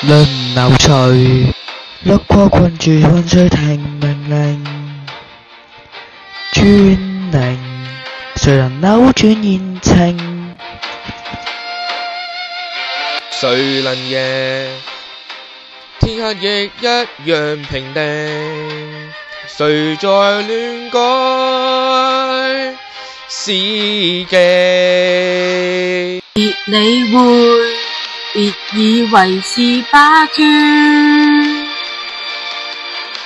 輪流隨，碌過困住看誰聽命令，專令誰能扭轉現情？誰能贏？天黑亦一樣平定，誰在亂改史記？別理會，別以為是霸權，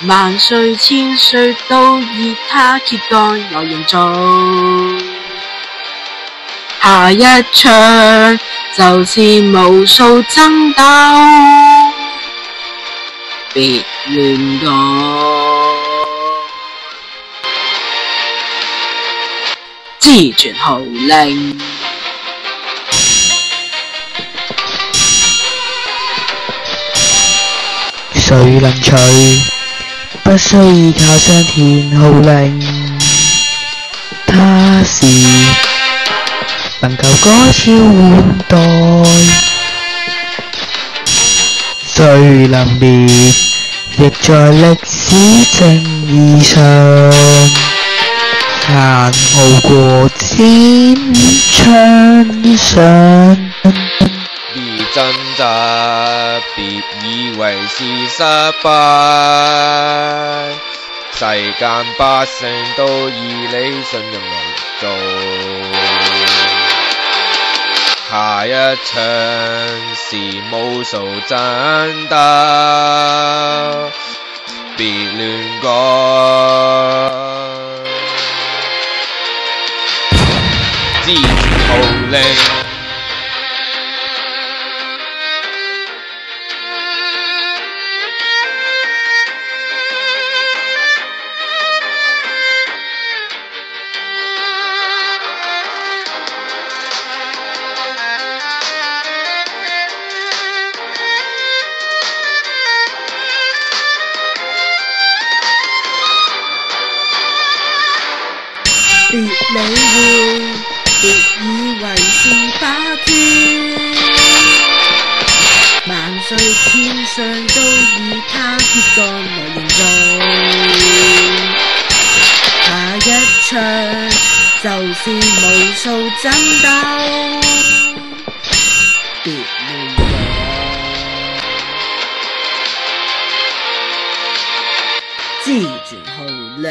萬歲千歲都以他揭竿來營造。下一場就是無數爭鬥，別亂講，自傳號令。誰能隨？不需依靠上天號令，他是能夠改朝換代。誰能滅？亦在歷史正義上，殘酷過戰場上。別掙扎，別以為是失敗，世間百姓都以你信任來做。下一場是無數爭鬥，別亂講，自傳號令。別理會，別以為是霸權，萬歲千歲都以他揭竿來營造。下一場就是無數爭鬥，別亂講，自傳號令。